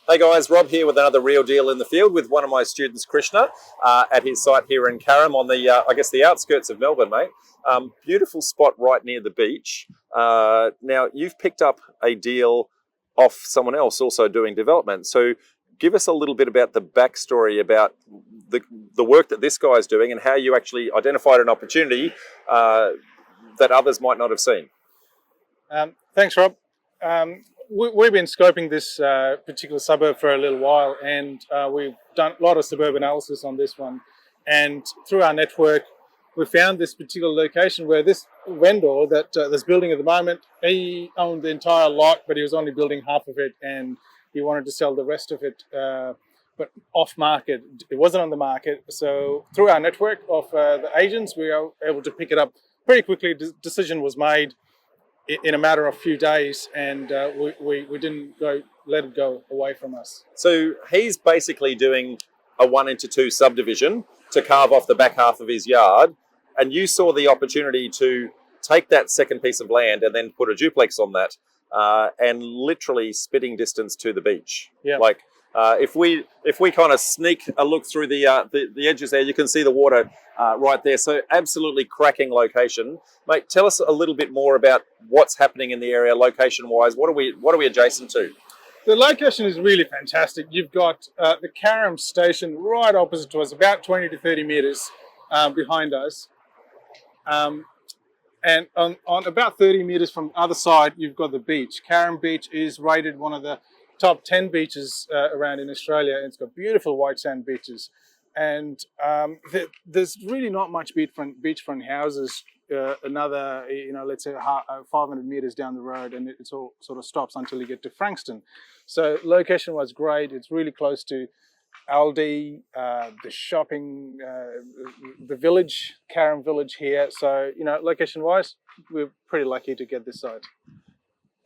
Hey guys, Rob here with another Real Deal in the Field with one of my students, Krishna, at his site here in Carrum on the, I guess, the outskirts of Melbourne, mate. Beautiful spot right near the beach. Now, you've picked up a deal off someone else also doing development. So give us a little bit about the backstory about the work that this guy's doing and how you actually identified an opportunity that others might not have seen. Thanks, Rob. We've been scoping this particular suburb for a little while, and we've done a lot of suburb analysis on this one. And through our network, we found this particular location where this vendor that's building at the moment, he owned the entire lot, but he was only building half of it, and he wanted to sell the rest of it, but off market. It wasn't on the market. So through our network of the agents, we were able to pick it up pretty quickly. Decision was made in a matter of a few days, and we didn't let it go away from us. So he's basically doing a 1:2 subdivision to carve off the back half of his yard, and you saw the opportunity to take that second piece of land and then put a duplex on that, and literally spitting distance to the beach. Yeah. Like if we kind of sneak a look through the edges there, you can see the water right there. So absolutely cracking location, mate. Tell us a little bit more about what's happening in the area, location-wise. What are we adjacent to? The location is really fantastic. You've got the Carrum station right opposite to us, about 20 to 30 meters behind us. And on about 30 meters from the other side, you've got the beach. Carrum Beach is rated one of the top 10 beaches around in Australia. It's got beautiful white sand beaches. And there's really not much beachfront houses. Another, let's say 500 meters down the road, and it all sort of stops until you get to Frankston. So location was great. It's really close to Aldi, the shopping, the village, Carrum Village here. So, location-wise, we're pretty lucky to get this site.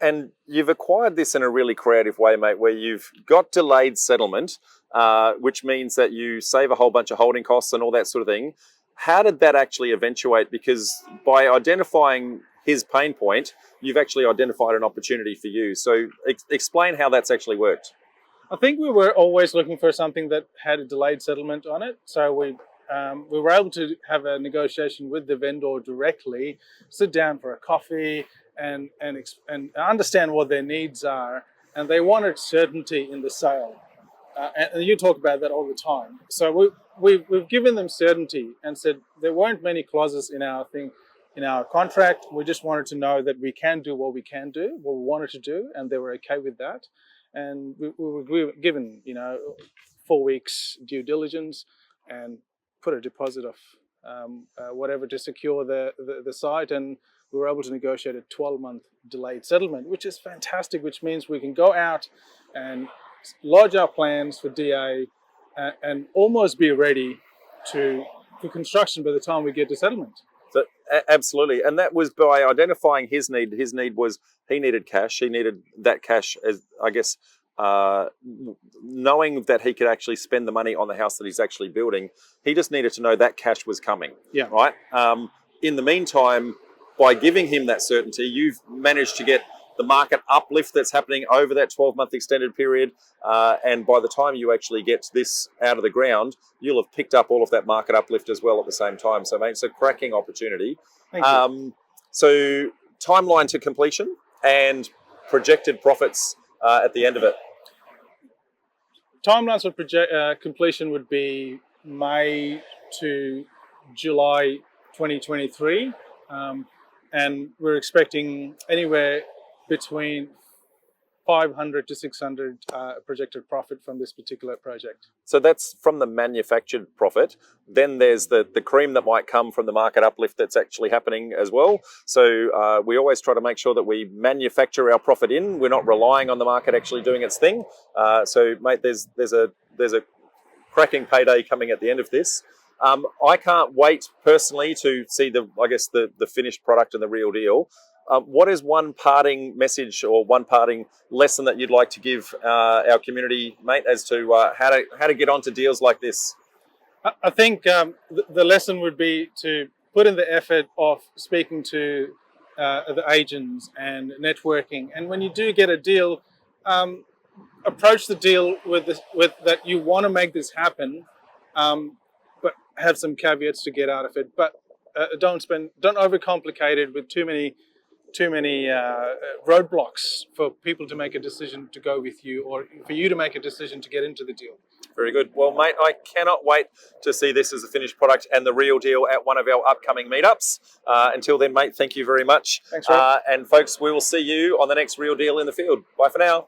And you've acquired this in a really creative way, mate, where you've got delayed settlement, which means that you save a whole bunch of holding costs and all that sort of thing. How did that actually eventuate? Because by identifying his pain point, you've actually identified an opportunity for you. So explain how that's actually worked. I think we were always looking for something that had a delayed settlement on it. So we were able to have a negotiation with the vendor directly, sit down for a coffee, and understand what their needs are, and they wanted certainty in the sale, and you talk about that all the time. So we've given them certainty and said there weren't many clauses in our contract. We just wanted to know that we can do what we wanted to do, and they were okay with that. And we were given 4 weeks due diligence and put a deposit of whatever to secure the site, and we were able to negotiate a 12-month delayed settlement, which is fantastic, which means we can go out and lodge our plans for DA and almost be ready for construction by the time we get to settlement. So, absolutely. And that was by identifying his need. His need was he needed cash. He needed that cash as, I guess, knowing that he could actually spend the money on the house that he's actually building. He just needed to know that cash was coming. Yeah. Right. In the meantime, by giving him that certainty, you've managed to get the market uplift that's happening over that 12-month extended period. And by the time you actually get this out of the ground, you'll have picked up all of that market uplift as well at the same time. So, mate, it's a cracking opportunity. Thank you. So timeline to completion and projected profits at the end of it. Timelines for completion would be May to July 2023. And we're expecting anywhere between 500 to 600 projected profit from this particular project. So that's from the manufactured profit. Then there's the cream that might come from the market uplift that's actually happening as well. So we always try to make sure that we manufacture our profit in. We're not relying on the market actually doing its thing. So, mate, there's a cracking payday coming at the end of this. I can't wait personally to see the finished product and the real deal. What is one parting message or one parting lesson that you'd like to give our community, mate, as to how to get onto deals like this? I think the lesson would be to put in the effort of speaking to the agents and networking. And when you do get a deal, approach the deal with that you want to make this happen, but have some caveats to get out of it. But don't overcomplicate it with too many roadblocks for people to make a decision to go with you, or for you to make a decision to get into the deal. Very good. Well, mate, I cannot wait to see this as a finished product and the real deal at one of our upcoming meetups. Until then, mate, thank you very much. Thanks, Rob. And folks, we will see you on the next Real Deal in the Field. Bye for now.